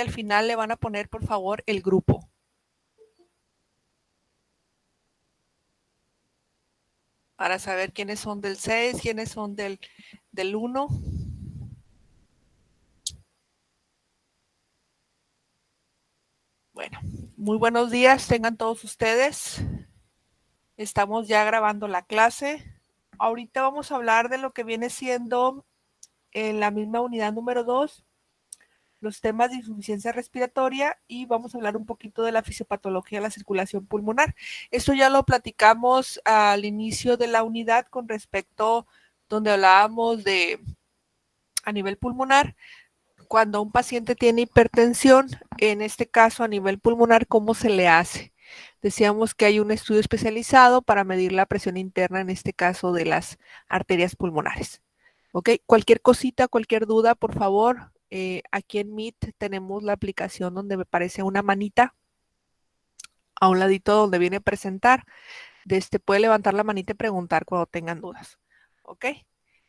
Al final le van a poner, por favor, el grupo. Para saber quiénes son del 6, quiénes son del 1. Bueno, muy buenos días tengan todos ustedes. Estamos ya grabando la clase. Ahorita vamos a hablar de lo que viene siendo en la misma unidad número 2, los temas de insuficiencia respiratoria, y vamos a hablar un poquito de la fisiopatología de la circulación pulmonar. Esto ya lo platicamos al inicio de la unidad con respecto donde hablábamos de a nivel pulmonar, cuando un paciente tiene hipertensión, en este caso a nivel pulmonar, ¿cómo se le hace? Decíamos que hay un estudio especializado para medir la presión interna, en este caso de las arterias pulmonares. ¿Ok? Cualquier cosita, cualquier duda, por favor, aquí en Meet tenemos la aplicación donde me parece una manita a un ladito donde viene a presentar. Puede levantar la manita y preguntar cuando tengan dudas. ¿Ok?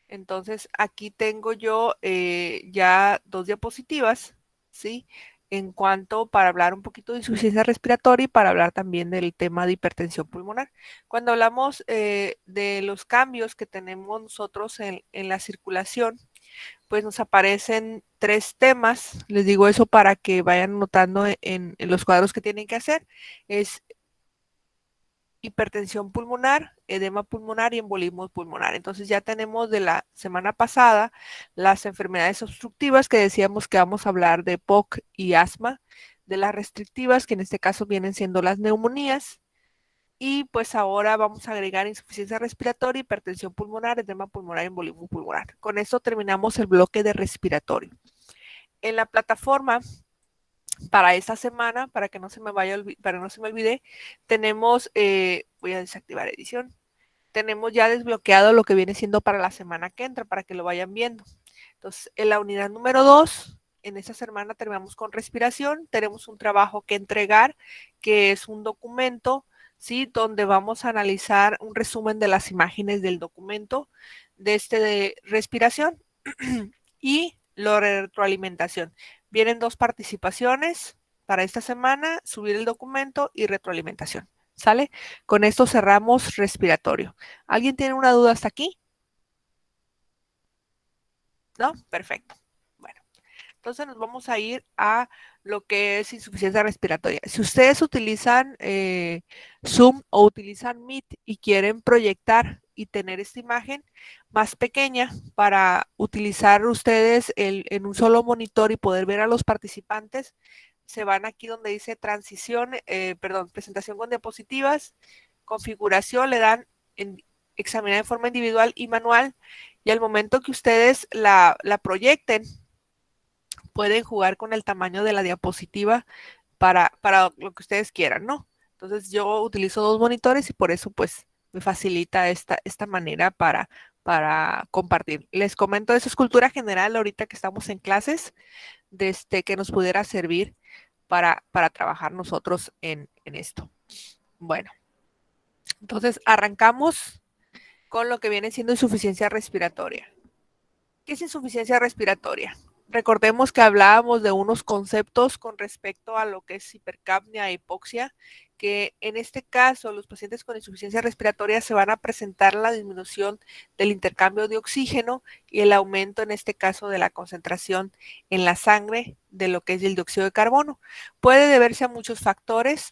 Entonces, aquí tengo yo ya 2 diapositivas, ¿sí? En cuanto para hablar un poquito de insuficiencia respiratoria y para hablar también del tema de hipertensión pulmonar. Cuando hablamos de los cambios que tenemos nosotros en la circulación, pues nos aparecen 3 temas. Les digo eso para que vayan notando en los cuadros que tienen que hacer. Es hipertensión pulmonar, edema pulmonar y embolismo pulmonar. Entonces ya tenemos de la semana pasada las enfermedades obstructivas, que decíamos que vamos a hablar de POC y asma, de las restrictivas, que en este caso vienen siendo las neumonías, y pues ahora vamos a agregar insuficiencia respiratoria, hipertensión pulmonar, edema pulmonar y embolismo pulmonar. Con esto terminamos el bloque de respiratorio. En la plataforma para esta semana, para que no se me vaya, para que no se me olvide, tenemos, voy a desactivar edición, tenemos ya desbloqueado lo que viene siendo para la semana que entra, para que lo vayan viendo. Entonces, en la unidad número 2, en esta semana terminamos con respiración, tenemos un trabajo que entregar, que es un documento, ¿sí? Donde vamos a analizar un resumen de las imágenes del documento de respiración y la retroalimentación. Vienen 2 participaciones para esta semana, subir el documento y retroalimentación. ¿Sale? Con esto cerramos respiratorio. ¿Alguien tiene una duda hasta aquí? ¿No? Perfecto. Bueno, entonces nos vamos a ir a lo que es insuficiencia respiratoria. Si ustedes utilizan Zoom o utilizan Meet y quieren proyectar y tener esta imagen más pequeña para utilizar ustedes en un solo monitor y poder ver a los participantes, se van aquí donde dice transición, presentación con diapositivas, configuración, le dan en examinar de forma individual y manual, y al momento que ustedes la proyecten, pueden jugar con el tamaño de la diapositiva para lo que ustedes quieran, ¿no? Entonces yo utilizo 2 monitores y por eso pues me facilita esta manera para compartir. Les comento, eso es cultura general ahorita que estamos en clases, que nos pudiera servir para trabajar nosotros en esto. Bueno, entonces arrancamos con lo que viene siendo insuficiencia respiratoria. ¿Qué es insuficiencia respiratoria? Recordemos que hablábamos de unos conceptos con respecto a lo que es hipercapnia e hipoxia, que en este caso los pacientes con insuficiencia respiratoria se van a presentar la disminución del intercambio de oxígeno y el aumento en este caso de la concentración en la sangre de lo que es el dióxido de carbono. Puede deberse a muchos factores,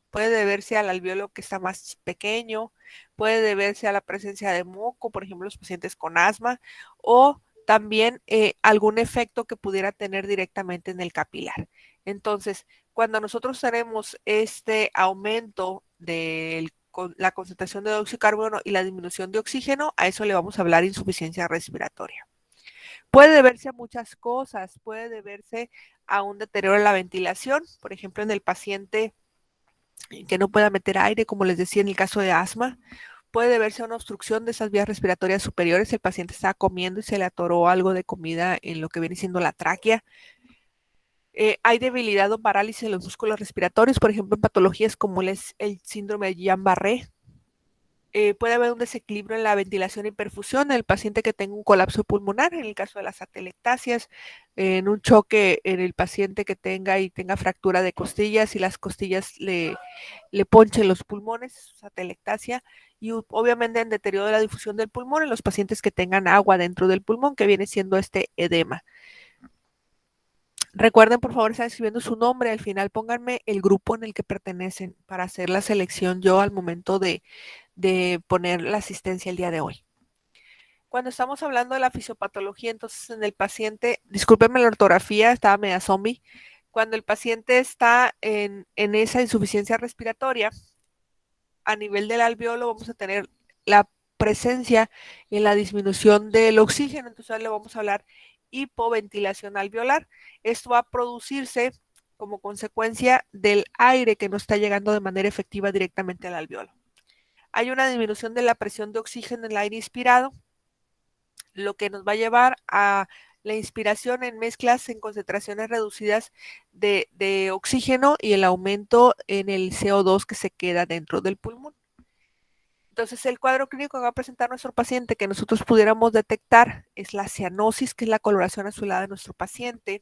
puede deberse al alveolo que está más pequeño, puede deberse a la presencia de moco, por ejemplo, los pacientes con asma, o también algún efecto que pudiera tener directamente en el capilar. Entonces, cuando nosotros tenemos este aumento de la concentración de dióxido de carbono y la disminución de oxígeno, a eso le vamos a hablar insuficiencia respiratoria. Puede deberse a muchas cosas, puede deberse a un deterioro en la ventilación, por ejemplo, en el paciente que no pueda meter aire, como les decía en el caso de asma. Puede deberse a una obstrucción de esas vías respiratorias superiores. El paciente estaba comiendo y se le atoró algo de comida en lo que viene siendo la tráquea. Hay debilidad o parálisis de los músculos respiratorios, por ejemplo, en patologías como el síndrome de Guillain-Barré. puede haber un desequilibrio en la ventilación y perfusión en el paciente que tenga un colapso pulmonar, en el caso de las atelectasias, en un choque en el paciente que tenga fractura de costillas y las costillas le ponchen los pulmones, atelectasia, y obviamente en deterioro de la difusión del pulmón en los pacientes que tengan agua dentro del pulmón, que viene siendo este edema. Recuerden, por favor, estar escribiendo su nombre. Al final pónganme el grupo en el que pertenecen para hacer la selección yo al momento de poner la asistencia el día de hoy. Cuando estamos hablando de la fisiopatología, entonces en el paciente, discúlpenme la ortografía, estaba media zombie, cuando el paciente está en esa insuficiencia respiratoria, a nivel del alveolo vamos a tener la presencia en la disminución del oxígeno, entonces le vamos a hablar hipoventilación alveolar. Esto va a producirse como consecuencia del aire que no está llegando de manera efectiva directamente al alveolo. Hay una disminución de la presión de oxígeno en el aire inspirado, lo que nos va a llevar a la inspiración en mezclas en concentraciones reducidas de oxígeno y el aumento en el CO2 que se queda dentro del pulmón. Entonces, el cuadro clínico que va a presentar nuestro paciente que nosotros pudiéramos detectar es la cianosis, que es la coloración azulada de nuestro paciente,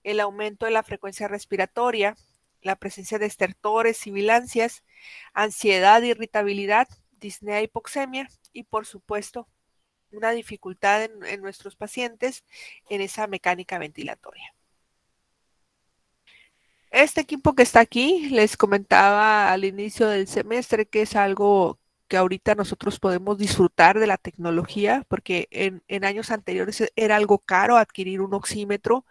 el aumento de la frecuencia respiratoria, la presencia de estertores, sibilancias, ansiedad, irritabilidad, disnea, hipoxemia y, por supuesto, una dificultad en nuestros pacientes en esa mecánica ventilatoria. Este equipo que está aquí, les comentaba al inicio del semestre que es algo que ahorita nosotros podemos disfrutar de la tecnología, porque en años anteriores era algo caro adquirir un oxímetro.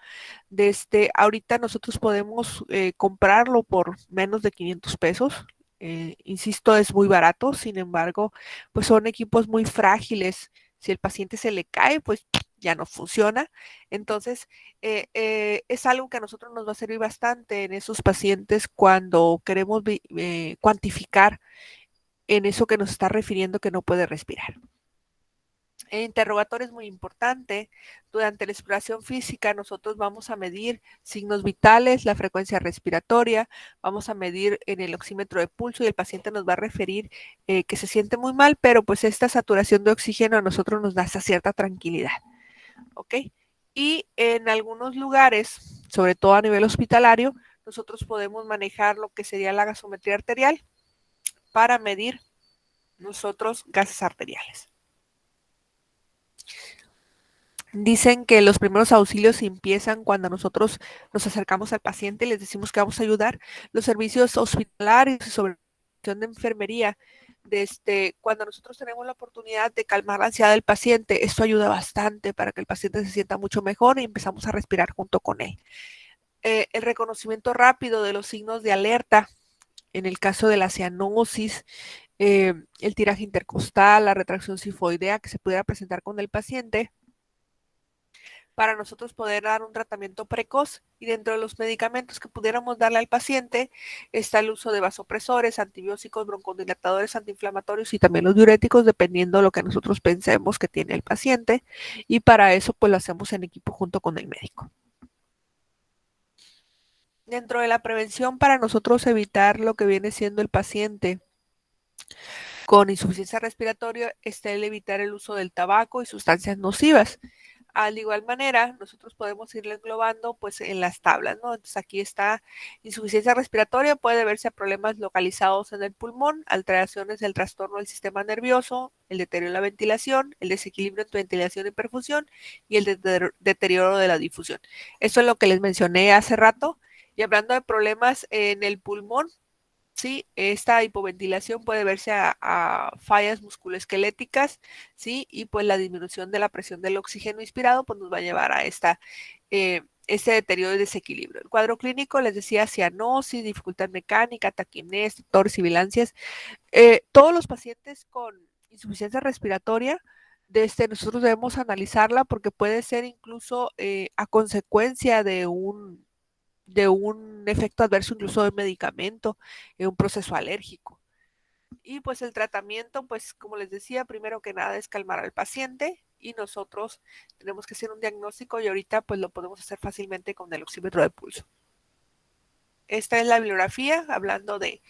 Ahorita nosotros podemos comprarlo por menos de 500 pesos. Insisto, es muy barato, sin embargo, pues son equipos muy frágiles. Si el paciente se le cae, pues ya no funciona. Entonces, es algo que a nosotros nos va a servir bastante en esos pacientes cuando queremos cuantificar en eso que nos está refiriendo que no puede respirar. El interrogatorio es muy importante. Durante la exploración física nosotros vamos a medir signos vitales, la frecuencia respiratoria, vamos a medir en el oxímetro de pulso y el paciente nos va a referir que se siente muy mal, pero pues esta saturación de oxígeno a nosotros nos da esa cierta tranquilidad. ¿Ok? Y en algunos lugares, sobre todo a nivel hospitalario, nosotros podemos manejar lo que sería la gasometría arterial para medir nosotros gases arteriales. Dicen que los primeros auxilios empiezan cuando nosotros nos acercamos al paciente y les decimos que vamos a ayudar. Los servicios hospitalarios y sobre todo de enfermería, cuando nosotros tenemos la oportunidad de calmar la ansiedad del paciente, esto ayuda bastante para que el paciente se sienta mucho mejor y empezamos a respirar junto con él. El reconocimiento rápido de los signos de alerta, en el caso de la cianosis, el tiraje intercostal, la retracción sifoidea que se pudiera presentar con el paciente, para nosotros poder dar un tratamiento precoz. Y dentro de los medicamentos que pudiéramos darle al paciente está el uso de vasopresores, antibióticos, broncodilatadores, antiinflamatorios y también los diuréticos, dependiendo de lo que nosotros pensemos que tiene el paciente. Y para eso pues lo hacemos en equipo junto con el médico. Dentro de la prevención para nosotros evitar lo que viene siendo el paciente con insuficiencia respiratoria está el evitar el uso del tabaco y sustancias nocivas. Al igual manera, nosotros podemos irle englobando pues en las tablas, ¿no? Entonces aquí está insuficiencia respiratoria, puede deberse a problemas localizados en el pulmón, alteraciones del trastorno del sistema nervioso, el deterioro de la ventilación, el desequilibrio entre ventilación y perfusión y el deterioro de la difusión. Eso es lo que les mencioné hace rato. Y hablando de problemas en el pulmón, ¿sí? Esta hipoventilación puede verse a fallas musculoesqueléticas, ¿sí? Y pues la disminución de la presión del oxígeno inspirado pues nos va a llevar a este deterioro y desequilibrio. El cuadro clínico, les decía, cianosis, dificultad mecánica, taquipnea, estertores, sibilancias. Todos los pacientes con insuficiencia respiratoria, nosotros debemos analizarla porque puede ser incluso a consecuencia de un efecto adverso incluso del medicamento, en un proceso alérgico. Y pues el tratamiento, pues como les decía, primero que nada es calmar al paciente y nosotros tenemos que hacer un diagnóstico y ahorita pues lo podemos hacer fácilmente con el oxímetro de pulso. esta es la bibliografía, hablando de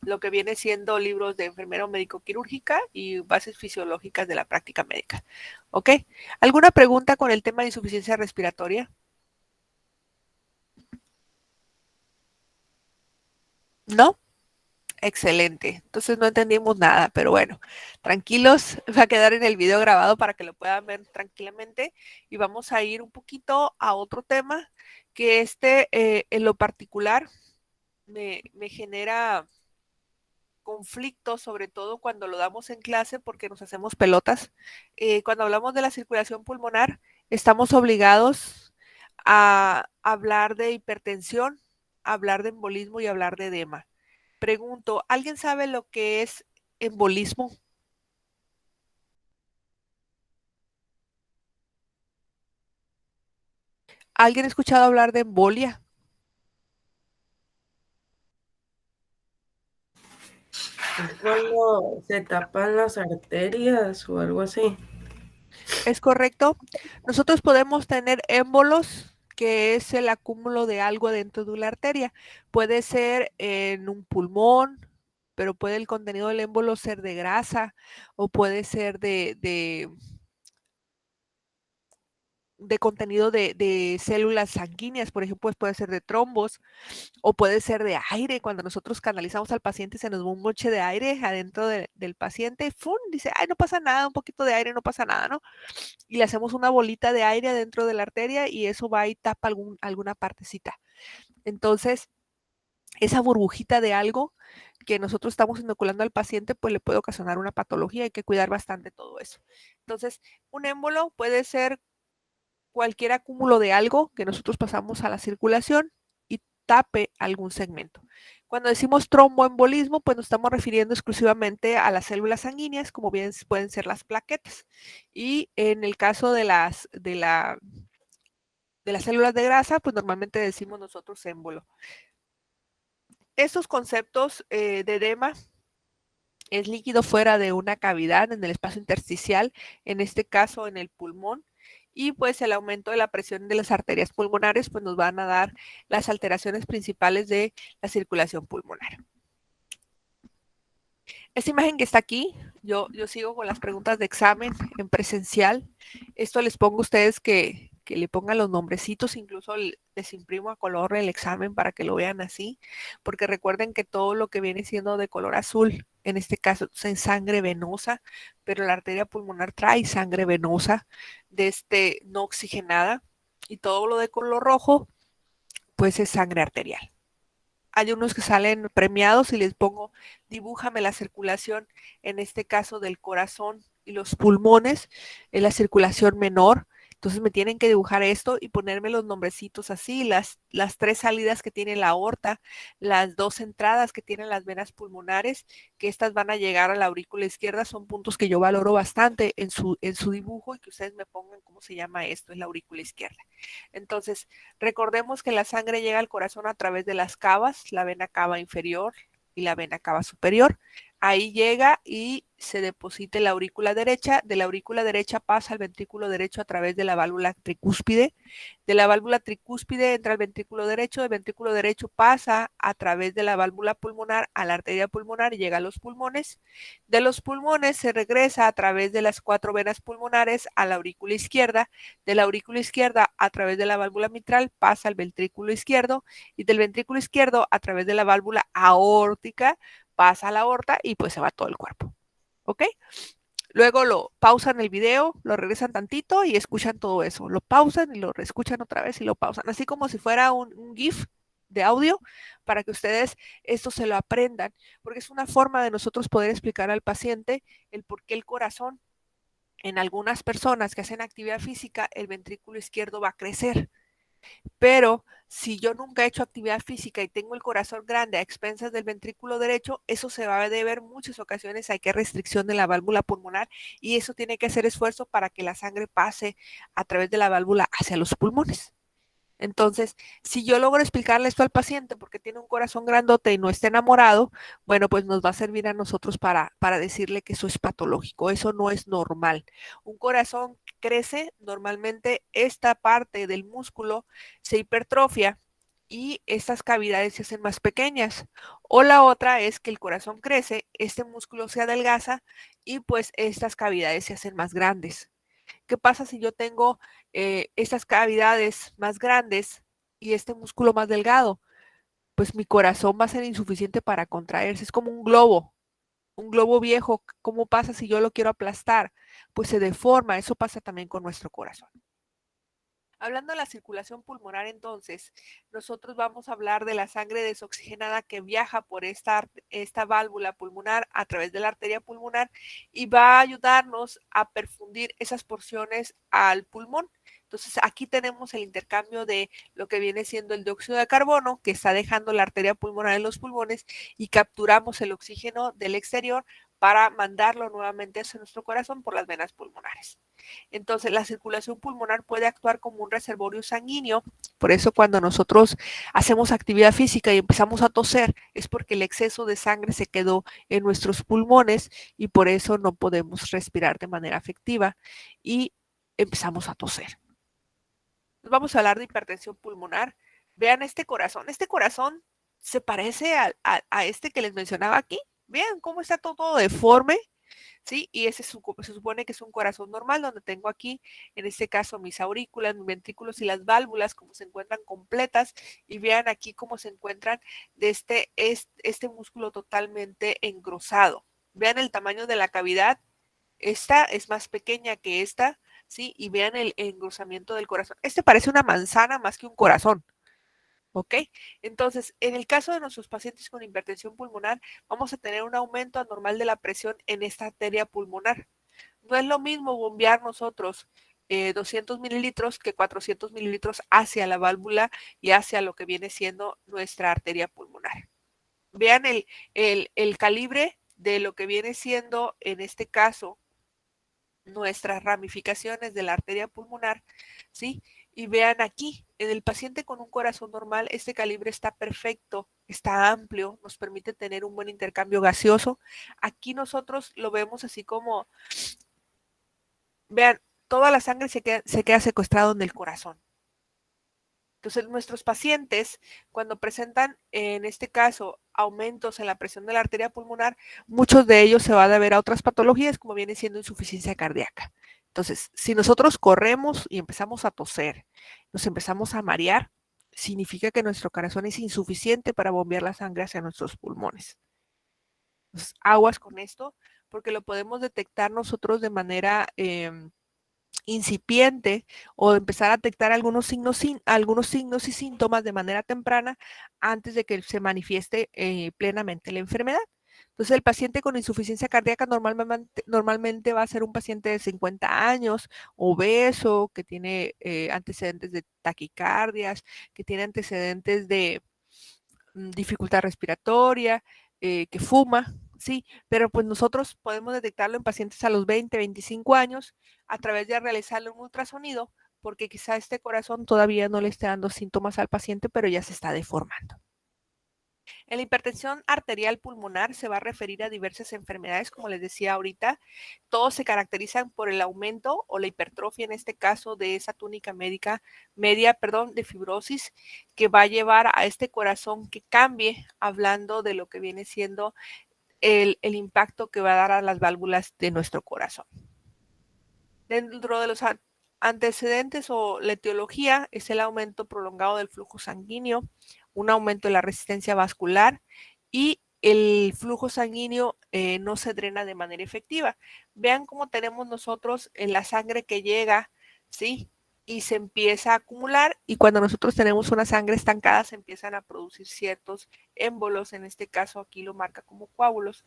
lo que viene siendo libros de enfermero médico-quirúrgica y bases fisiológicas de la práctica médica. ¿Ok? ¿Alguna pregunta con el tema de insuficiencia respiratoria? ¿No? Excelente. Entonces no entendimos nada, pero bueno, tranquilos, va a quedar en el video grabado para que lo puedan ver tranquilamente y vamos a ir un poquito a otro tema que en lo particular me genera conflicto, sobre todo cuando lo damos en clase porque nos hacemos pelotas. Cuando hablamos de la circulación pulmonar, estamos obligados a hablar de hipertensión, hablar de embolismo y hablar de edema. Pregunto, ¿alguien sabe lo que es embolismo? ¿Alguien ha escuchado hablar de embolia? Es cuando se tapan las arterias o algo así. ¿Es correcto? Nosotros podemos tener émbolos, que es el acúmulo de algo dentro de una arteria. Puede ser en un pulmón, pero puede el contenido del émbolo ser de grasa o puede ser de contenido de células sanguíneas, por ejemplo, puede ser de trombos o puede ser de aire. Cuando nosotros canalizamos al paciente, se nos va un boche de aire adentro del paciente, ¡fum! Dice, ay, no pasa nada, un poquito de aire, no pasa nada, ¿no? Y le hacemos una bolita de aire dentro de la arteria y eso va y tapa alguna partecita. Entonces, esa burbujita de algo que nosotros estamos inoculando al paciente, pues le puede ocasionar una patología. Hay que cuidar bastante todo eso. Entonces, un émbolo puede ser cualquier acúmulo de algo que nosotros pasamos a la circulación y tape algún segmento. Cuando decimos tromboembolismo, pues nos estamos refiriendo exclusivamente a las células sanguíneas, como bien pueden ser las plaquetas. Y en el caso de las células de grasa, pues normalmente decimos nosotros émbolo. Estos conceptos de edema es líquido fuera de una cavidad en el espacio intersticial, en este caso en el pulmón, y pues el aumento de la presión de las arterias pulmonares pues nos van a dar las alteraciones principales de la circulación pulmonar. Esta imagen que está aquí, yo sigo con las preguntas de examen en presencial. Esto les pongo a ustedes que le pongan los nombrecitos, incluso les imprimo a color el examen para que lo vean así, porque recuerden que todo lo que viene siendo de color azul, en este caso es sangre venosa, pero la arteria pulmonar trae sangre venosa de no oxigenada y todo lo de color rojo, pues es sangre arterial. Hay unos que salen premiados y les pongo, dibújame la circulación, en este caso del corazón y los pulmones, en la circulación menor. Entonces me tienen que dibujar esto y ponerme los nombrecitos así, las tres salidas que tiene la aorta, las dos entradas que tienen las venas pulmonares, que estas van a llegar a la aurícula izquierda, son puntos que yo valoro bastante en su dibujo y que ustedes me pongan cómo se llama esto, es la aurícula izquierda. Entonces, recordemos que la sangre llega al corazón a través de las cavas, la vena cava inferior y la vena cava superior. Ahí llega y se deposita en la aurícula derecha. De la aurícula derecha pasa al ventrículo derecho a través de la válvula tricúspide. De la válvula tricúspide entra al ventrículo derecho. El ventrículo derecho pasa a través de la válvula pulmonar a la arteria pulmonar y llega a los pulmones. De los pulmones se regresa a través de las cuatro venas pulmonares a la aurícula izquierda. De la aurícula izquierda a través de la válvula mitral pasa al ventrículo izquierdo y del ventrículo izquierdo a través de la válvula aórtica pasa a la aorta y pues se va todo el cuerpo. ¿Ok? Luego lo pausan el video, lo regresan tantito y escuchan todo eso. Lo pausan y lo reescuchan otra vez y lo pausan. Así como si fuera un GIF de audio para que ustedes esto se lo aprendan, porque es una forma de nosotros poder explicar al paciente el por qué el corazón en algunas personas que hacen actividad física, el ventrículo izquierdo va a crecer. Pero si yo nunca he hecho actividad física y tengo el corazón grande a expensas del ventrículo derecho, eso se va a deber muchas ocasiones a que hay restricción de la válvula pulmonar y eso tiene que hacer esfuerzo para que la sangre pase a través de la válvula hacia los pulmones. Entonces, si yo logro explicarle esto al paciente porque tiene un corazón grandote y no está enamorado, bueno, pues nos va a servir a nosotros para decirle que eso es patológico, eso no es normal. Un corazón crece, normalmente esta parte del músculo se hipertrofia y estas cavidades se hacen más pequeñas. O la otra es que el corazón crece, este músculo se adelgaza y pues estas cavidades se hacen más grandes. ¿Qué pasa si yo tengo estas cavidades más grandes y este músculo más delgado? Pues mi corazón va a ser insuficiente para contraerse. Es como un globo viejo. ¿Cómo pasa si yo lo quiero aplastar? Pues se deforma. Eso pasa también con nuestro corazón. Hablando de la circulación pulmonar, entonces, nosotros vamos a hablar de la sangre desoxigenada que viaja por esta válvula pulmonar a través de la arteria pulmonar y va a ayudarnos a perfundir esas porciones al pulmón. Entonces, aquí tenemos el intercambio de lo que viene siendo el dióxido de carbono que está dejando la arteria pulmonar en los pulmones y capturamos el oxígeno del exterior para mandarlo nuevamente hacia nuestro corazón por las venas pulmonares. Entonces, la circulación pulmonar puede actuar como un reservorio sanguíneo. Por eso cuando nosotros hacemos actividad física y empezamos a toser, es porque el exceso de sangre se quedó en nuestros pulmones y por eso no podemos respirar de manera efectiva y empezamos a toser. Vamos a hablar de hipertensión pulmonar. Vean este corazón. Este corazón se parece a este que les mencionaba aquí. Vean cómo está todo deforme. ¿Sí? Y ese se supone que es un corazón normal, donde tengo aquí, en este caso, mis aurículas, mis ventrículos y las válvulas, como se encuentran completas, y vean aquí cómo se encuentran de este músculo totalmente engrosado. Vean el tamaño de la cavidad, esta es más pequeña que esta, ¿sí? Y vean el engrosamiento del corazón. Este parece una manzana más que un corazón. ¿Ok? Entonces, en el caso de nuestros pacientes con hipertensión pulmonar, vamos a tener un aumento anormal de la presión en esta arteria pulmonar. No es lo mismo bombear nosotros 200 mililitros que 400 mililitros hacia la válvula y hacia lo que viene siendo nuestra arteria pulmonar. Vean el calibre de lo que viene siendo, en este caso, nuestras ramificaciones de la arteria pulmonar, ¿sí? Y vean aquí, en el paciente con un corazón normal, este calibre está perfecto, está amplio, nos permite tener un buen intercambio gaseoso. Aquí nosotros lo vemos así como, vean, toda la sangre se queda secuestrada en el corazón. Entonces, nuestros pacientes, cuando presentan, en este caso, aumentos en la presión de la arteria pulmonar, muchos de ellos se van a deber a otras patologías, como viene siendo insuficiencia cardíaca. Entonces, si nosotros corremos y empezamos a toser, nos empezamos a marear, significa que nuestro corazón es insuficiente para bombear la sangre hacia nuestros pulmones. Entonces, aguas con esto, porque lo podemos detectar nosotros de manera incipiente o empezar a detectar algunos signos y síntomas de manera temprana antes de que se manifieste plenamente la enfermedad. Entonces, el paciente con insuficiencia cardíaca normalmente va a ser un paciente de 50 años, obeso, que tiene antecedentes de taquicardias, que tiene antecedentes de dificultad respiratoria, que fuma, sí, pero pues nosotros podemos detectarlo en pacientes a los 20, 25 años a través de realizarle un ultrasonido, porque quizá este corazón todavía no le esté dando síntomas al paciente, pero ya se está deformando. En la hipertensión arterial pulmonar se va a referir a diversas enfermedades, como les decía ahorita. Todos se caracterizan por el aumento o la hipertrofia, en este caso, de esa túnica media de fibrosis, que va a llevar a este corazón que cambie, hablando de lo que viene siendo el impacto que va a dar a las válvulas de nuestro corazón. Dentro de los antecedentes o la etiología es el aumento prolongado del flujo sanguíneo, un aumento de la resistencia vascular y el flujo sanguíneo no se drena de manera efectiva. Vean cómo tenemos nosotros en la sangre que llega, ¿sí? Y se empieza a acumular y cuando nosotros tenemos una sangre estancada se empiezan a producir ciertos émbolos, en este caso aquí lo marca como coágulos,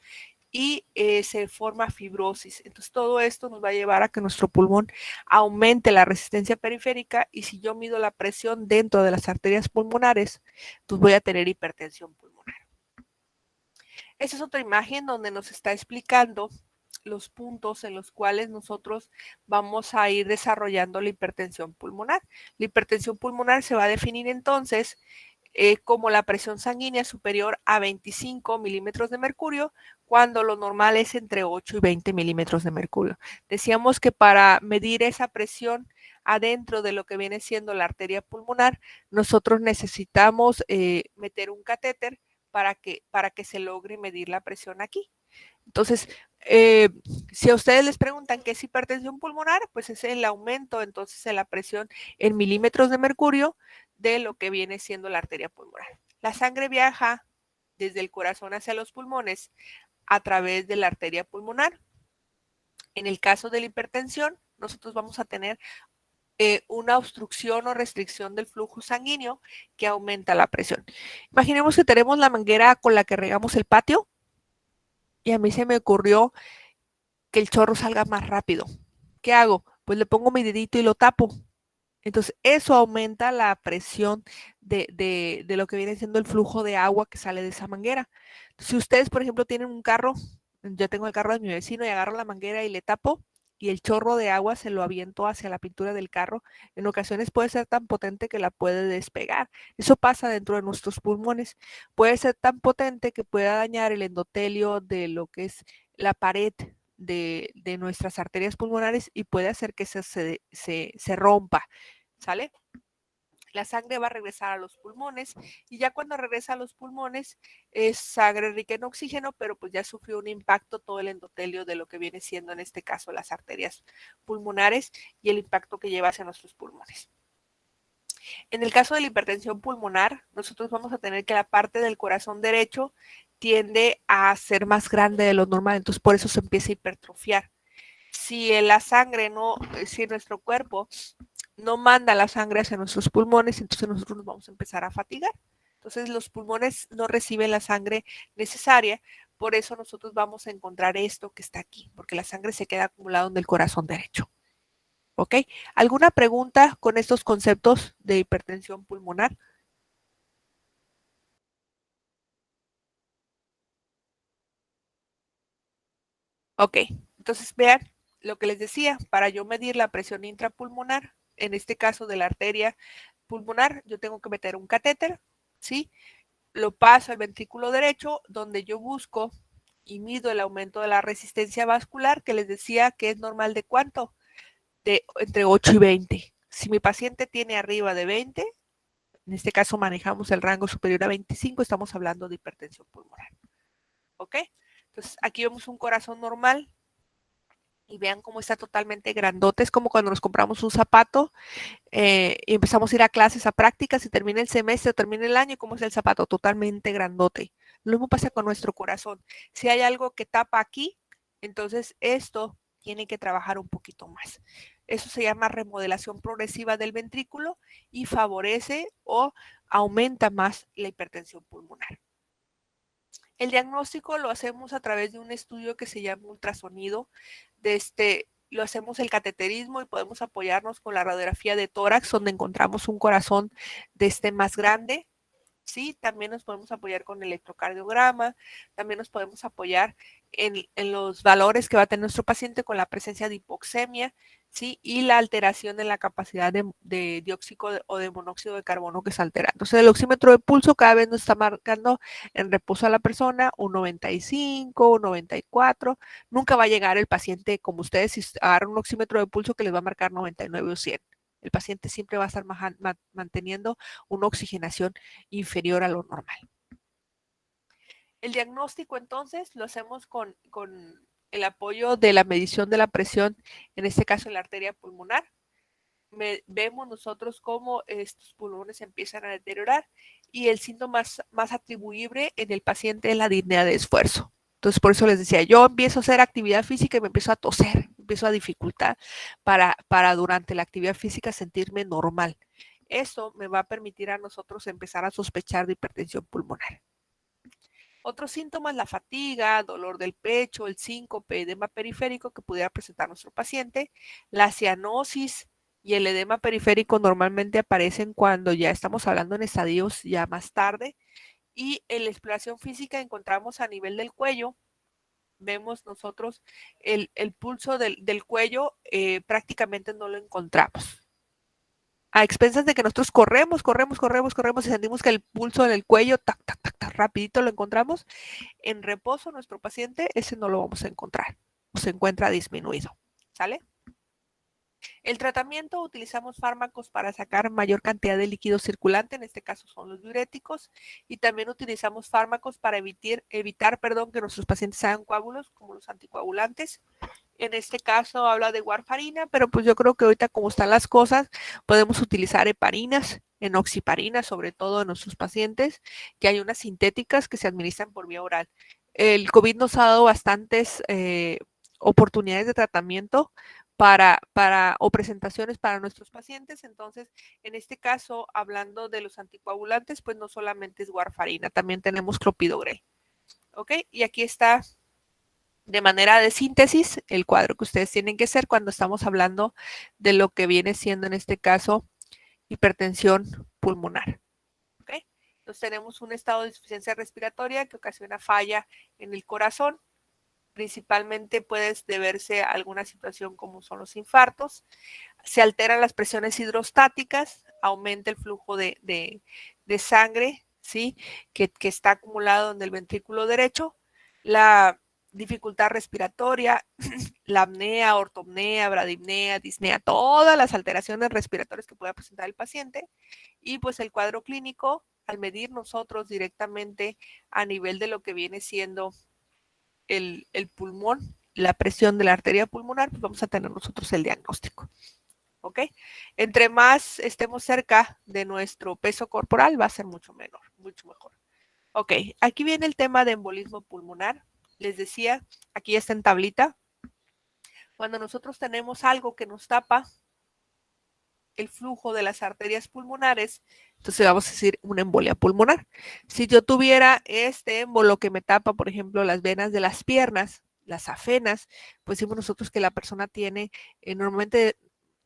y se forma fibrosis. Entonces todo esto nos va a llevar a que nuestro pulmón aumente la resistencia periférica y si yo mido la presión dentro de las arterias pulmonares, pues voy a tener hipertensión pulmonar. Esa es otra imagen donde nos está explicando los puntos en los cuales nosotros vamos a ir desarrollando la hipertensión pulmonar. La hipertensión pulmonar se va a definir entonces como la presión sanguínea superior a 25 milímetros de mercurio, cuando lo normal es entre 8 y 20 milímetros de mercurio. Decíamos que para medir esa presión adentro de lo que viene siendo la arteria pulmonar, nosotros necesitamos meter un catéter para que se logre medir la presión aquí. Entonces, si a ustedes les preguntan qué es hipertensión pulmonar, pues es el aumento entonces de la presión en milímetros de mercurio de lo que viene siendo la arteria pulmonar. La sangre viaja desde el corazón hacia los pulmones a través de la arteria pulmonar. En el caso de la hipertensión, nosotros vamos a tener una obstrucción o restricción del flujo sanguíneo que aumenta la presión. Imaginemos que tenemos la manguera con la que regamos el patio y a mí se me ocurrió que el chorro salga más rápido. ¿Qué hago? Pues le pongo mi dedito y lo tapo. Entonces, eso aumenta la presión de lo que viene siendo el flujo de agua que sale de esa manguera. Si ustedes, por ejemplo, tienen un carro, yo tengo el carro de mi vecino y agarro la manguera y le tapo y el chorro de agua se lo aviento hacia la pintura del carro, en ocasiones puede ser tan potente que la puede despegar. Eso pasa dentro de nuestros pulmones. Puede ser tan potente que pueda dañar el endotelio de lo que es la pared de nuestras arterias pulmonares y puede hacer que se rompa. ¿Sale? La sangre va a regresar a los pulmones y ya cuando regresa a los pulmones es sangre rica en oxígeno, pero pues ya sufrió un impacto todo el endotelio de lo que viene siendo en este caso las arterias pulmonares y el impacto que lleva hacia nuestros pulmones. En el caso de la hipertensión pulmonar, nosotros vamos a tener que la parte del corazón derecho tiende a ser más grande de lo normal, entonces por eso se empieza a hipertrofiar. Si la sangre no, si nuestro cuerpo no manda la sangre hacia nuestros pulmones, entonces nosotros nos vamos a empezar a fatigar. Entonces los pulmones no reciben la sangre necesaria, por eso nosotros vamos a encontrar esto que está aquí, porque la sangre se queda acumulada en el corazón derecho. ¿Ok? ¿Alguna pregunta con estos conceptos de hipertensión pulmonar? Ok, entonces vean lo que les decía, para yo medir la presión intrapulmonar, en este caso de la arteria pulmonar, yo tengo que meter un catéter, ¿sí? Lo paso al ventrículo derecho, donde yo busco y mido el aumento de la resistencia vascular, que les decía que es normal de cuánto, de entre 8 y 20. Si mi paciente tiene arriba de 20, en este caso manejamos el rango superior a 25, estamos hablando de hipertensión pulmonar. ¿Ok? Entonces aquí vemos un corazón normal y vean cómo está totalmente grandote. Es como cuando nos compramos un zapato y empezamos a ir a clases, a prácticas y termina el semestre, termina el año, ¿cómo es el zapato? Totalmente grandote. Lo mismo pasa con nuestro corazón. Si hay algo que tapa aquí, entonces esto tiene que trabajar un poquito más. Eso se llama remodelación progresiva del ventrículo y favorece o aumenta más la hipertensión pulmonar. El diagnóstico lo hacemos a través de un estudio que se llama ultrasonido. Lo hacemos el cateterismo y podemos apoyarnos con la radiografía de tórax, donde encontramos un corazón más grande. Sí, también nos podemos apoyar con el electrocardiograma, también nos podemos apoyar en los valores que va a tener nuestro paciente con la presencia de hipoxemia, ¿sí? Y la alteración en la capacidad de dióxido o de monóxido de carbono que se altera. Entonces, el oxímetro de pulso cada vez nos está marcando en reposo a la persona un 95, un 94. Nunca va a llegar el paciente como ustedes si agarran un oxímetro de pulso que les va a marcar 99 o 100. El paciente siempre va a estar manteniendo una oxigenación inferior a lo normal. El diagnóstico entonces lo hacemos con el apoyo de la medición de la presión, en este caso en la arteria pulmonar. Vemos nosotros cómo estos pulmones empiezan a deteriorar y el síntoma más atribuible en el paciente es la disnea de esfuerzo. Entonces, por eso les decía, yo empiezo a hacer actividad física y me empiezo a toser, empiezo a dificultar para durante la actividad física sentirme normal. Eso me va a permitir a nosotros empezar a sospechar de hipertensión pulmonar. Otros síntomas, la fatiga, dolor del pecho, el síncope, edema periférico que pudiera presentar nuestro paciente, la cianosis y el edema periférico normalmente aparecen cuando ya estamos hablando en estadios ya más tarde. Y en la exploración física encontramos a nivel del cuello, vemos nosotros el pulso del cuello, prácticamente no lo encontramos. a expensas de que nosotros corremos y sentimos que el pulso en el cuello, tac, tac, tac, tac, rapidito lo encontramos. En reposo, nuestro paciente, ese no lo vamos a encontrar, o se encuentra disminuido, ¿sale? El tratamiento, utilizamos fármacos para sacar mayor cantidad de líquido circulante, en este caso son los diuréticos, y también utilizamos fármacos para evitar que nuestros pacientes hagan coágulos, como los anticoagulantes. En este caso habla de warfarina, pero pues yo creo que ahorita como están las cosas, podemos utilizar heparinas, enoxiparinas, sobre todo en nuestros pacientes, que hay unas sintéticas que se administran por vía oral. El COVID nos ha dado bastantes oportunidades de tratamiento o presentaciones para nuestros pacientes. Entonces, en este caso, hablando de los anticoagulantes, pues no solamente es warfarina, también tenemos clopidogrel. ¿Ok? Y aquí está de manera de síntesis el cuadro que ustedes tienen que hacer cuando estamos hablando de lo que viene siendo en este caso hipertensión pulmonar. ¿Ok? Entonces tenemos un estado de insuficiencia respiratoria que ocasiona falla en el corazón. Principalmente puede deberse a alguna situación como son los infartos. Se alteran las presiones hidrostáticas, aumenta el flujo de sangre, ¿sí? Que está acumulado en el ventrículo derecho. La dificultad respiratoria, la apnea, ortopnea, bradipnea, disnea, todas las alteraciones respiratorias que pueda presentar el paciente. Y pues el cuadro clínico, al medir nosotros directamente a nivel de lo que viene siendo el pulmón, la presión de la arteria pulmonar, pues vamos a tener nosotros el diagnóstico. ¿Ok? Entre más estemos cerca de nuestro peso corporal, va a ser mucho menor, mucho mejor. Ok, aquí viene el tema de embolismo pulmonar. Les decía, aquí está en tablita. Cuando nosotros tenemos algo que nos tapa el flujo de las arterias pulmonares, entonces vamos a decir una embolia pulmonar. Si yo tuviera este émbolo que me tapa, por ejemplo, las venas de las piernas, las afenas, pues decimos nosotros que la persona tiene, normalmente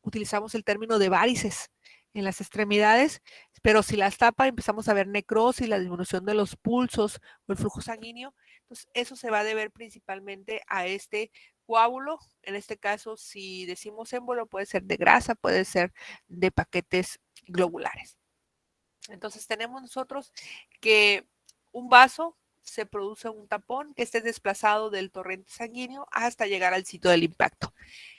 utilizamos el término de varices en las extremidades, pero si las tapa empezamos a ver necrosis, la disminución de los pulsos o el flujo sanguíneo. Entonces, eso se va a deber principalmente a este coágulo. En este caso, si decimos émbolo, puede ser de grasa, puede ser de paquetes globulares. Entonces, tenemos nosotros que un vaso se produce un tapón que esté desplazado del torrente sanguíneo hasta llegar al sitio del impacto.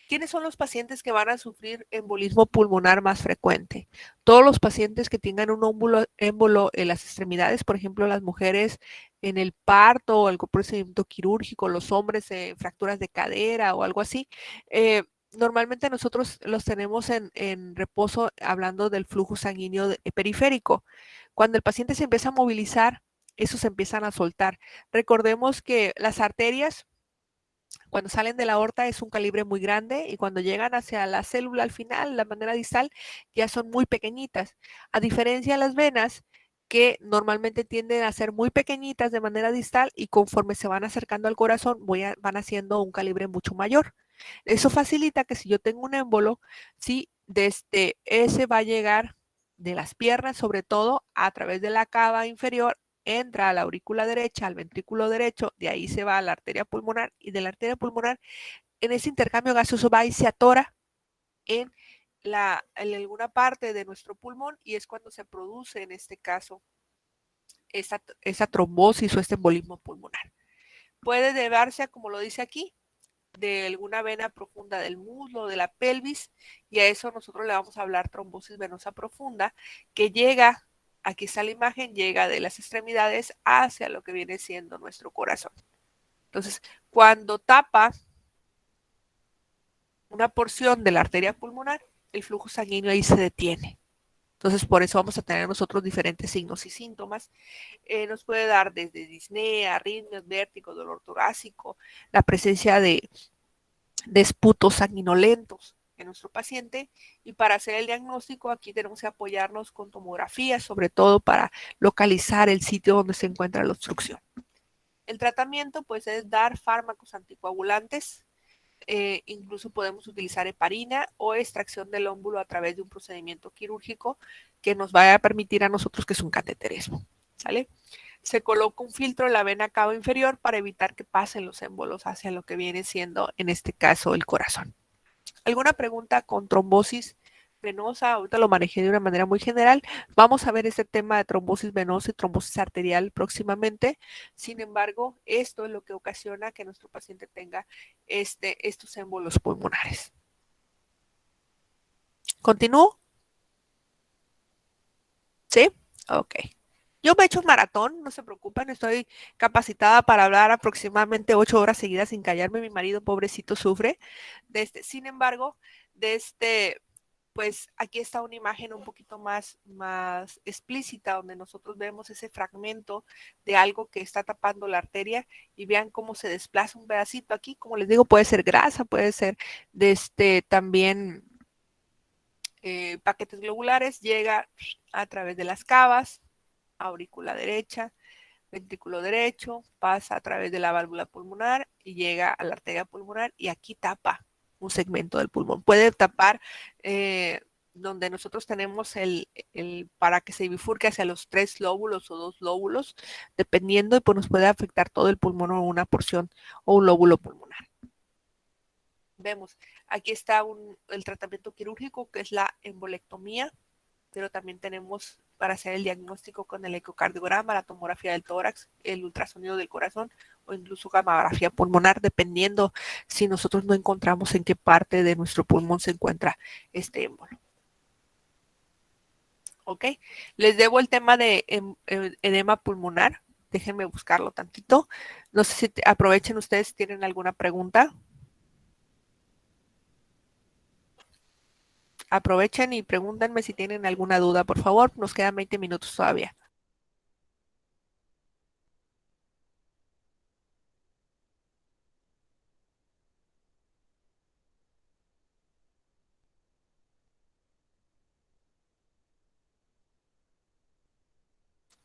¿Quiénes son los pacientes que van a sufrir embolismo pulmonar más frecuente? Todos los pacientes que tengan un émbolo en las extremidades, por ejemplo, las mujeres en el parto o algún procedimiento quirúrgico, los hombres en fracturas de cadera o algo así. Normalmente nosotros los tenemos en reposo hablando del flujo sanguíneo periférico. Cuando el paciente se empieza a movilizar, esos se empiezan a soltar. Recordemos que las arterias cuando salen de la aorta es un calibre muy grande y cuando llegan hacia la célula al final, la manera distal, ya son muy pequeñitas. A diferencia de las venas, que normalmente tienden a ser muy pequeñitas de manera distal y conforme se van acercando al corazón, van haciendo un calibre mucho mayor. Eso facilita que si yo tengo un émbolo, sí, desde ese va a llegar de las piernas, sobre todo a través de la cava inferior entra a la aurícula derecha, al ventrículo derecho, de ahí se va a la arteria pulmonar y de la arteria pulmonar, en ese intercambio gaseoso va y se atora en, en alguna parte de nuestro pulmón y es cuando se produce en este caso esa trombosis o este embolismo pulmonar. Puede deberse a, como lo dice aquí, de alguna vena profunda del muslo, de la pelvis, y a eso nosotros le vamos a hablar trombosis venosa profunda, que llega, aquí está la imagen, llega de las extremidades hacia lo que viene siendo nuestro corazón. Entonces, cuando tapa una porción de la arteria pulmonar, el flujo sanguíneo ahí se detiene. Entonces, por eso vamos a tener nosotros diferentes signos y síntomas. Nos puede dar desde disnea, arritmias, vértigo, dolor torácico, la presencia de esputos sanguinolentos en nuestro paciente y para hacer el diagnóstico aquí tenemos que apoyarnos con tomografía, sobre todo para localizar el sitio donde se encuentra la obstrucción. El tratamiento pues es dar fármacos anticoagulantes, incluso podemos utilizar heparina o extracción del ómbulo a través de un procedimiento quirúrgico que nos va a permitir a nosotros que es un cateterismo, ¿sale? Se coloca un filtro en la vena cava inferior para evitar que pasen los émbolos hacia lo que viene siendo, en este caso, el corazón. ¿Alguna pregunta con trombosis venosa, ahorita lo manejé de una manera muy general. Vamos a ver este tema de trombosis venosa y trombosis arterial próximamente. Sin embargo, esto es lo que ocasiona que nuestro paciente tenga estos émbolos pulmonares. ¿Continúo? ¿Sí? Ok. Yo me he hecho un maratón, no se preocupen, estoy capacitada para hablar aproximadamente 8 horas seguidas sin callarme. Mi marido, pobrecito, sufre. Sin embargo, de pues aquí está una imagen un poquito más explícita donde nosotros vemos ese fragmento de algo que está tapando la arteria y vean cómo se desplaza un pedacito aquí. Como les digo, puede ser grasa, puede ser también paquetes globulares, llega a través de las cavas, aurícula derecha, ventrículo derecho, pasa a través de la válvula pulmonar y llega a la arteria pulmonar y aquí tapa un segmento del pulmón. Puede tapar donde nosotros tenemos para que se bifurque hacia los 3 lóbulos o 2 lóbulos, dependiendo, y pues nos puede afectar todo el pulmón o una porción o un lóbulo pulmonar. Vemos, aquí está el tratamiento quirúrgico, que es la embolectomía, pero también tenemos para hacer el diagnóstico con el ecocardiograma, la tomografía del tórax, el ultrasonido del corazón o incluso gamografía pulmonar, dependiendo si nosotros no encontramos en qué parte de nuestro pulmón se encuentra este émbolo. ¿Ok? Les debo el tema de edema pulmonar. Déjenme buscarlo tantito. No sé si aprovechen ustedes si tienen alguna pregunta. Aprovechen y pregúntenme si tienen alguna duda, por favor. Nos quedan 20 minutos todavía.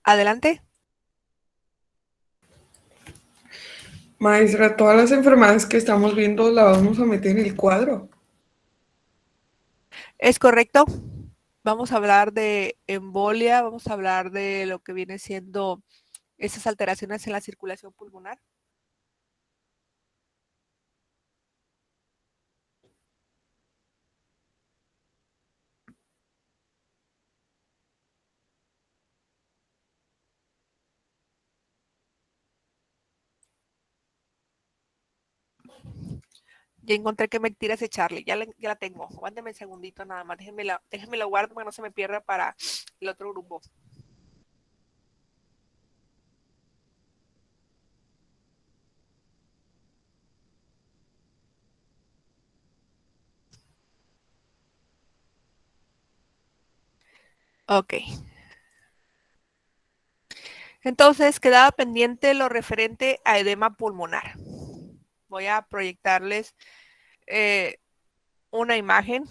Adelante. Maestra, todas las enfermedades que estamos viendo las vamos a meter en el cuadro. Es correcto. Vamos a hablar de embolia, vamos a hablar de lo que viene siendo esas alteraciones en la circulación pulmonar. Ya encontré que mentira es Charlie, ya la tengo. Aguánteme un segundito nada más, déjenme la guardo para que no se me pierda para el otro grupo. Ok. Entonces, quedaba pendiente lo referente a edema pulmonar. Voy a proyectarles una imagen.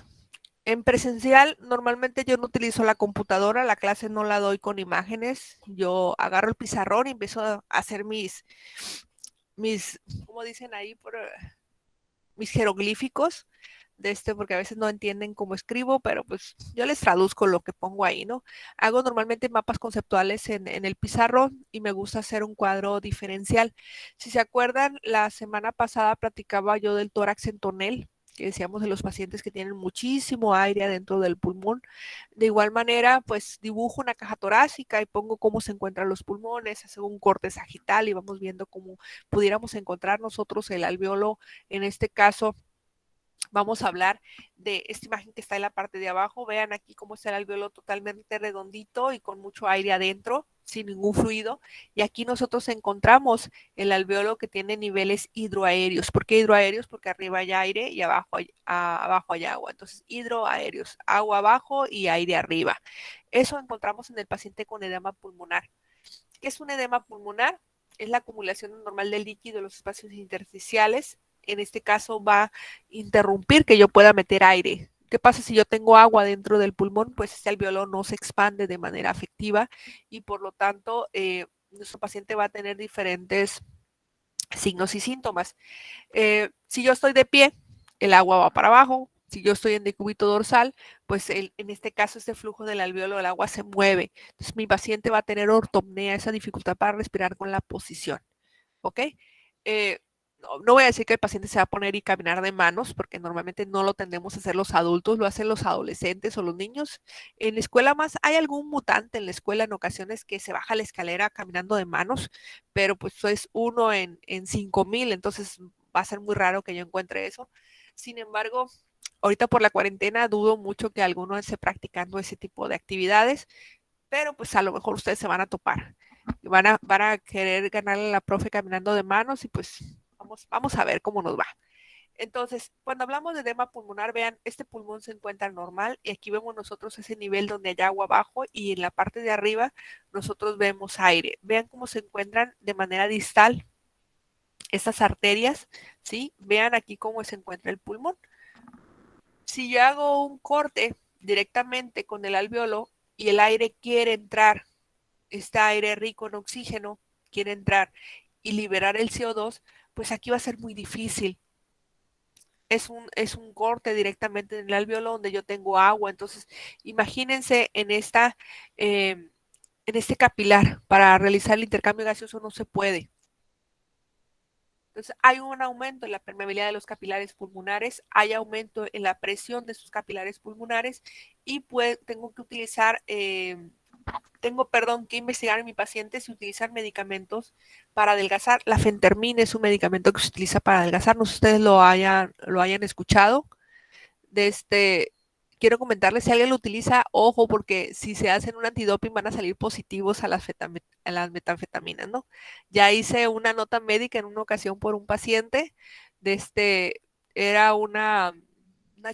En presencial, normalmente yo no utilizo la computadora, la clase no la doy con imágenes. Yo agarro el pizarrón y empiezo a hacer como dicen ahí, mis jeroglíficos porque a veces no entienden cómo escribo, pero pues yo les traduzco lo que pongo ahí, ¿no? Hago normalmente mapas conceptuales en el pizarrón y me gusta hacer un cuadro diferencial. Si se acuerdan, la semana pasada platicaba yo del tórax en tonel, que decíamos de los pacientes que tienen muchísimo aire dentro del pulmón. De igual manera, pues dibujo una caja torácica y pongo cómo se encuentran los pulmones, hago un corte sagital y vamos viendo cómo pudiéramos encontrar nosotros el alveolo. En este caso, vamos a hablar de esta imagen que está en la parte de abajo. Vean aquí cómo está el alveolo totalmente redondito y con mucho aire adentro, sin ningún fluido. Y aquí nosotros encontramos el alveolo que tiene niveles hidroaéreos. ¿Por qué hidroaéreos? Porque arriba hay aire y abajo hay agua. Entonces, hidroaéreos, agua abajo y aire arriba. Eso encontramos en el paciente con edema pulmonar. ¿Qué es un edema pulmonar? Es la acumulación normal de líquido en los espacios intersticiales. En este caso va a interrumpir que yo pueda meter aire. ¿Qué pasa si yo tengo agua dentro del pulmón? Pues este alveolo no se expande de manera afectiva y por lo tanto nuestro paciente va a tener diferentes signos y síntomas. Si yo estoy de pie, el agua va para abajo. Si yo estoy en decúbito dorsal, pues en este caso este flujo del alveolo del agua se mueve. Entonces mi paciente va a tener ortopnea, esa dificultad para respirar con la posición. ¿Ok? no voy a decir que el paciente se va a poner y caminar de manos, porque normalmente no lo tendemos a hacer los adultos, lo hacen los adolescentes o los niños. En la escuela más hay algún mutante en la escuela en ocasiones que se baja la escalera caminando de manos, pero pues es uno en 5,000, entonces va a ser muy raro que yo encuentre eso. Sin embargo, ahorita por la cuarentena dudo mucho que alguno esté practicando ese tipo de actividades, pero pues a lo mejor ustedes se van a topar. Van a querer ganarle a la profe caminando de manos y pues vamos a ver cómo nos va. Entonces, cuando hablamos de edema pulmonar, vean, este pulmón se encuentra normal y aquí vemos nosotros ese nivel donde hay agua abajo y en la parte de arriba nosotros vemos aire. Vean cómo se encuentran de manera distal estas arterias, ¿sí? Vean aquí cómo se encuentra el pulmón. Si yo hago un corte directamente con el alveolo y el aire quiere entrar, este aire rico en oxígeno quiere entrar y liberar el CO2, pues aquí va a ser muy difícil. Es un corte directamente en el alveolo donde yo tengo agua. Entonces, imagínense en este capilar, para realizar el intercambio gaseoso no se puede. Entonces, hay un aumento en la permeabilidad de los capilares pulmonares, hay aumento en la presión de sus capilares pulmonares y tengo que utilizar que investigar en mi paciente si utilizan medicamentos para adelgazar. La fentermina es un medicamento que se utiliza para adelgazar. No sé si ustedes lo hayan escuchado. Quiero comentarles, si alguien lo utiliza, ojo, porque si se hacen un antidoping van a salir positivos a las metanfetaminas, ¿no? Ya hice una nota médica en una ocasión por un paciente, de este, era una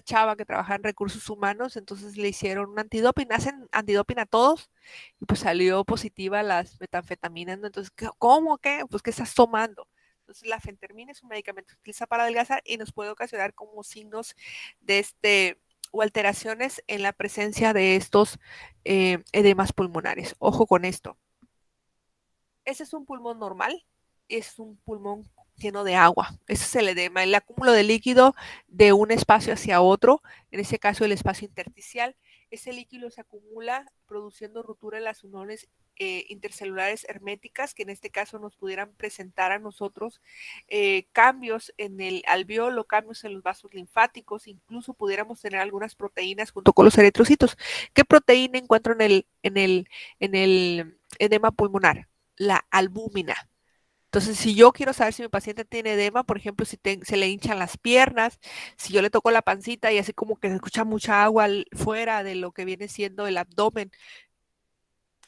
chava que trabaja en recursos humanos, entonces le hicieron un antidoping, hacen antidoping a todos, y pues salió positiva las metanfetaminas, ¿no? Entonces, ¿cómo qué? Pues, ¿qué estás tomando? Entonces, la fentermina es un medicamento que se utiliza para adelgazar y nos puede ocasionar como signos de o alteraciones en la presencia de estos edemas pulmonares. Ojo con esto. Ese es un pulmón normal, es un pulmón lleno de agua. Ese es el edema, el acúmulo de líquido de un espacio hacia otro, en este caso el espacio intersticial. Ese líquido se acumula produciendo ruptura en las uniones intercelulares herméticas, que en este caso nos pudieran presentar a nosotros cambios en el alveolo, cambios en los vasos linfáticos, incluso pudiéramos tener algunas proteínas junto con los eritrocitos. ¿Qué proteína encuentro en el edema pulmonar? La albúmina. Entonces, si yo quiero saber si mi paciente tiene edema, por ejemplo, si se le hinchan las piernas, si yo le toco la pancita y así como que se escucha mucha agua fuera de lo que viene siendo el abdomen,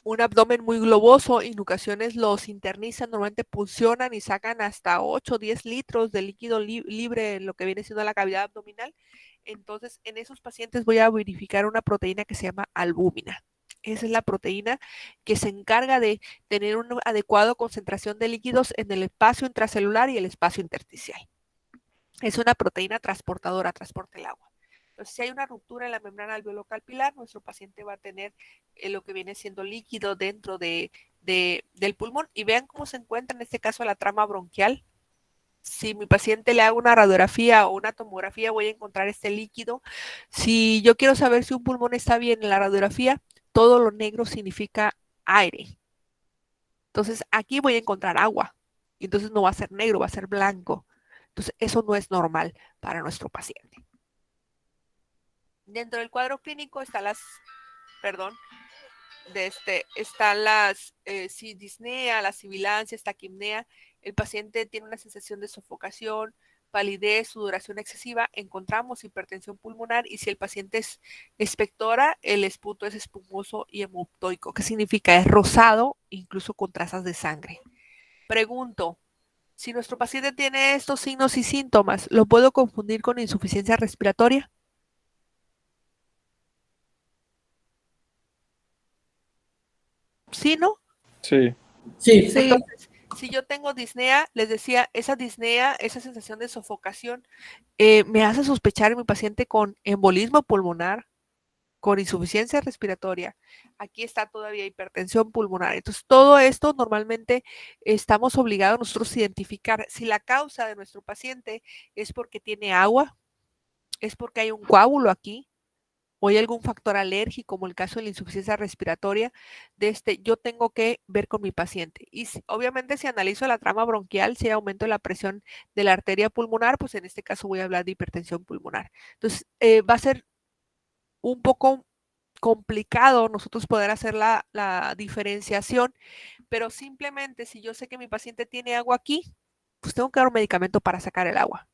un abdomen muy globoso, en ocasiones los internizan, normalmente puncionan y sacan hasta 8 o 10 litros de líquido libre en lo que viene siendo la cavidad abdominal. Entonces, en esos pacientes voy a verificar una proteína que se llama albúmina. Esa es la proteína que se encarga de tener una adecuada concentración de líquidos en el espacio intracelular y el espacio intersticial. Es una proteína transportadora, transporta el agua. Entonces, si hay una ruptura en la membrana alveolo-capilar, nuestro paciente va a tener lo que viene siendo líquido dentro del pulmón. Y vean cómo se encuentra en este caso la trama bronquial. Si mi paciente le hago una radiografía o una tomografía, voy a encontrar este líquido. Si yo quiero saber si un pulmón está bien en la radiografía, todo lo negro significa aire. Entonces, aquí voy a encontrar agua. Y entonces no va a ser negro, va a ser blanco. Entonces, eso no es normal para nuestro paciente. Dentro del cuadro clínico están perdón, están las disnea, la sibilancia, taquipnea. El paciente tiene una sensación de sofocación, palidez, sudoración excesiva. Encontramos hipertensión pulmonar y si el paciente es expectora, el esputo es espumoso y hemoptoico. ¿Qué significa? Es rosado, incluso con trazas de sangre. Pregunto, si nuestro paciente tiene estos signos y síntomas, ¿lo puedo confundir con insuficiencia respiratoria? ¿Sí, no? Sí. Sí. Entonces, si yo tengo disnea, les decía, esa disnea, esa sensación de sofocación, me hace sospechar en mi paciente con embolismo pulmonar, con insuficiencia respiratoria. Aquí está todavía hipertensión pulmonar. Entonces, todo esto normalmente estamos obligados nosotros a identificar si la causa de nuestro paciente es porque tiene agua, es porque hay un coágulo aquí, o hay algún factor alérgico, como el caso de la insuficiencia respiratoria, yo tengo que ver con mi paciente. Y obviamente si analizo la trama bronquial, si hay aumento de la presión de la arteria pulmonar, pues en este caso voy a hablar de hipertensión pulmonar. Entonces, va a ser un poco complicado nosotros poder hacer la diferenciación, pero simplemente si yo sé que mi paciente tiene agua aquí, pues tengo que dar un medicamento para sacar el agua.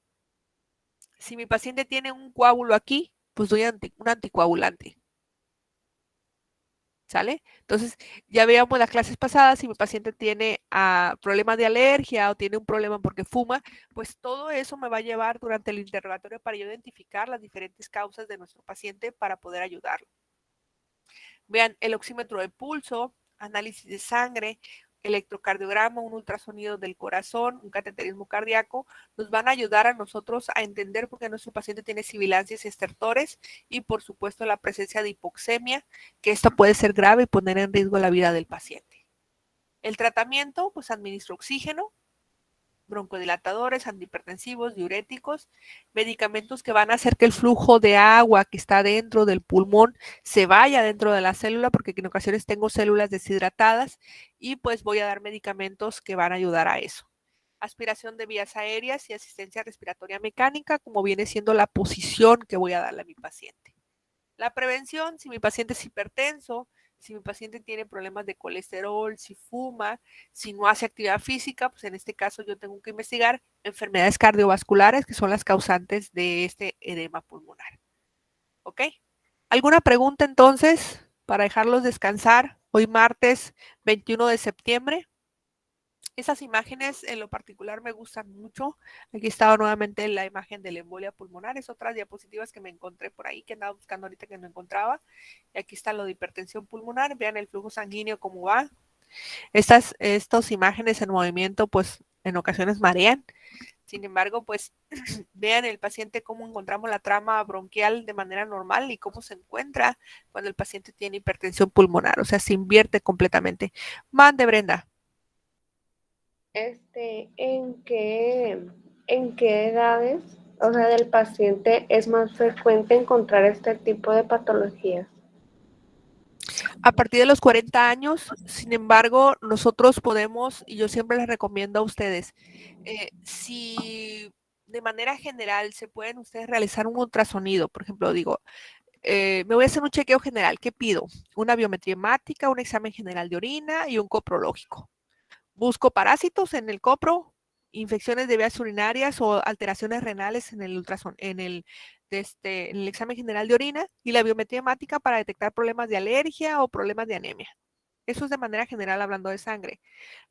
Si mi paciente tiene un coágulo aquí, pues doy un anticoagulante. ¿Sale? Entonces, ya veíamos las clases pasadas, si mi paciente tiene problemas de alergia o tiene un problema porque fuma, pues todo eso me va a llevar durante el interrogatorio para yo identificar las diferentes causas de nuestro paciente para poder ayudarlo. Vean, el oxímetro de pulso, análisis de sangre, electrocardiograma, un ultrasonido del corazón, un cateterismo cardíaco, nos van a ayudar a nosotros a entender por qué nuestro paciente tiene sibilancias y estertores y por supuesto la presencia de hipoxemia, que esto puede ser grave y poner en riesgo la vida del paciente. El tratamiento, pues administra oxígeno, broncodilatadores, antihipertensivos, diuréticos, medicamentos que van a hacer que el flujo de agua que está dentro del pulmón se vaya dentro de la célula, porque en ocasiones tengo células deshidratadas y pues voy a dar medicamentos que van a ayudar a eso. Aspiración de vías aéreas y asistencia respiratoria mecánica, como viene siendo la posición que voy a darle a mi paciente. La prevención, si mi paciente es hipertenso, si mi paciente tiene problemas de colesterol, si fuma, si no hace actividad física, pues en este caso yo tengo que investigar enfermedades cardiovasculares que son las causantes de este edema pulmonar. ¿Ok? ¿Alguna pregunta entonces para dejarlos descansar hoy martes 21 de septiembre? Esas imágenes en lo particular me gustan mucho. Aquí estaba nuevamente la imagen de la embolia pulmonar. Es otras diapositivas que me encontré por ahí, que andaba buscando ahorita que no encontraba. Y aquí está lo de hipertensión pulmonar. Vean el flujo sanguíneo cómo va. Estas imágenes en movimiento, pues en ocasiones marean. Sin embargo, pues vean el paciente cómo encontramos la trama bronquial de manera normal y cómo se encuentra cuando el paciente tiene hipertensión pulmonar. O sea, se invierte completamente. Mande, Brenda. ¿En qué edades, o sea, del paciente es más frecuente encontrar este tipo de patologías? A partir de los 40 años, sin embargo, nosotros podemos, y yo siempre les recomiendo a ustedes, si de manera general se pueden ustedes realizar un ultrasonido, por ejemplo, digo, me voy a hacer un chequeo general, ¿qué pido? Una biometría hemática, un examen general de orina y un coprológico. Busco parásitos en el copro, infecciones de vías urinarias o alteraciones renales en el en el examen general de orina y la biometría hemática para detectar problemas de alergia o problemas de anemia. Eso es de manera general hablando de sangre.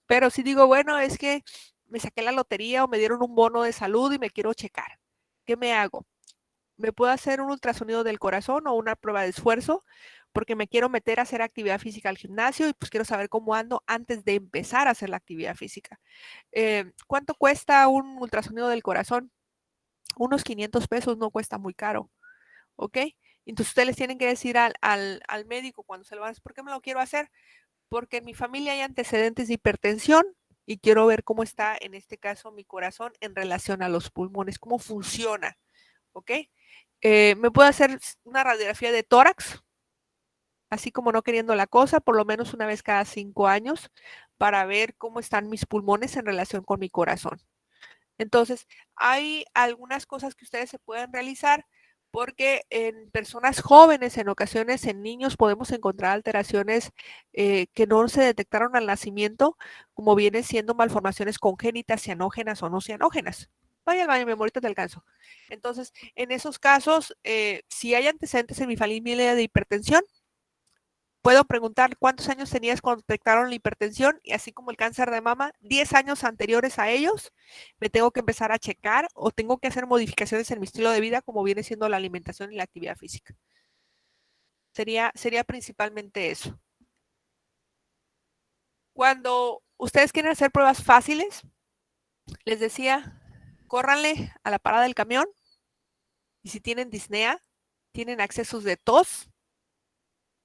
Pero si digo, bueno, es que me saqué la lotería o me dieron un bono de salud y me quiero checar. ¿Qué me hago? Me puedo hacer un ultrasonido del corazón o una prueba de esfuerzo porque me quiero meter a hacer actividad física al gimnasio y pues quiero saber cómo ando antes de empezar a hacer la actividad física. ¿Cuánto cuesta un ultrasonido del corazón? Unos 500 pesos, no cuesta muy caro, ¿ok? Entonces ustedes les tienen que decir al médico cuando se lo van a hacer, ¿por qué me lo quiero hacer? Porque en mi familia hay antecedentes de hipertensión y quiero ver cómo está en este caso mi corazón en relación a los pulmones, cómo funciona, ¿ok? Me puedo hacer una radiografía de tórax, así como no queriendo la cosa, por lo menos una vez cada 5 años, para ver cómo están mis pulmones en relación con mi corazón. Entonces, hay algunas cosas que ustedes se pueden realizar porque en personas jóvenes, en ocasiones en niños, podemos encontrar alteraciones que no se detectaron al nacimiento, como vienen siendo malformaciones congénitas, cianógenas o no cianógenas. Vaya al baño, mi amorita, te alcanzo. Entonces, en esos casos, si hay antecedentes en mi familia de hipertensión, puedo preguntar cuántos años tenías cuando detectaron la hipertensión y así como el cáncer de mama, 10 años anteriores a ellos, me tengo que empezar a checar o tengo que hacer modificaciones en mi estilo de vida como viene siendo la alimentación y la actividad física. Sería principalmente eso. Cuando ustedes quieren hacer pruebas fáciles, les decía, córranle a la parada del camión y si tienen disnea, tienen accesos de tos,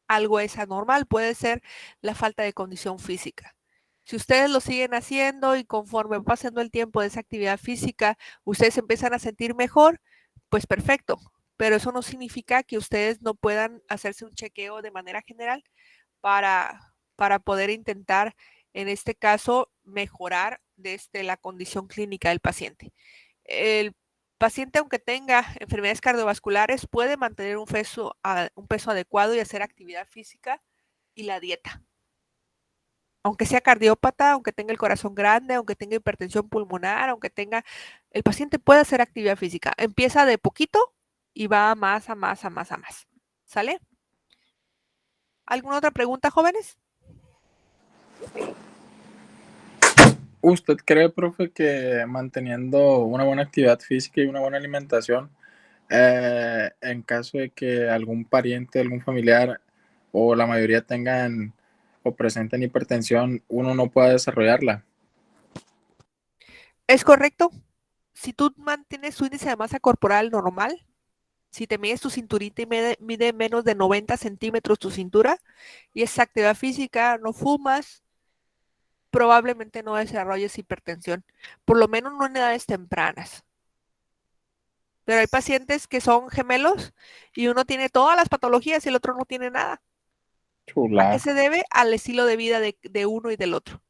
algo es anormal, puede ser la falta de condición física. Si ustedes lo siguen haciendo y conforme va pasando el tiempo de esa actividad física, ustedes empiezan a sentir mejor, pues perfecto. pero eso no significa que ustedes no puedan hacerse un chequeo de manera general para poder intentar, en este caso, mejorar desde la condición clínica del paciente. El paciente, aunque tenga enfermedades cardiovasculares, puede mantener un peso adecuado y hacer actividad física y la dieta. Aunque sea cardiópata, aunque tenga el corazón grande, aunque tenga hipertensión pulmonar, el paciente puede hacer actividad física. Empieza de poquito y va a más, a más, a más, a más. ¿Sale? ¿Alguna otra pregunta, jóvenes? ¿Usted cree, profe, que manteniendo una buena actividad física y una buena alimentación, en caso de que algún pariente, algún familiar o la mayoría tengan o presenten hipertensión, uno no pueda desarrollarla? Es correcto. Si tú mantienes tu índice de masa corporal normal, si te mides tu cinturita y mide menos de 90 centímetros tu cintura y es actividad física, no fumas, probablemente no desarrolles hipertensión, por lo menos no en edades tempranas. Pero hay pacientes que son gemelos y uno tiene todas las patologías y el otro no tiene nada. ¿A qué Chula. se debe? Al estilo de vida de uno y del otro.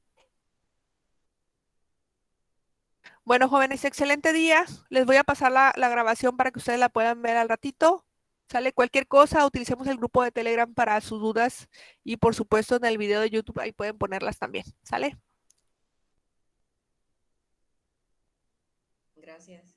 Bueno, jóvenes, excelente día. Les voy a pasar la grabación para que ustedes la puedan ver al ratito. Sale cualquier cosa, utilicemos el grupo de Telegram para sus dudas y por supuesto en el video de YouTube ahí pueden ponerlas también. ¿Sale? Gracias.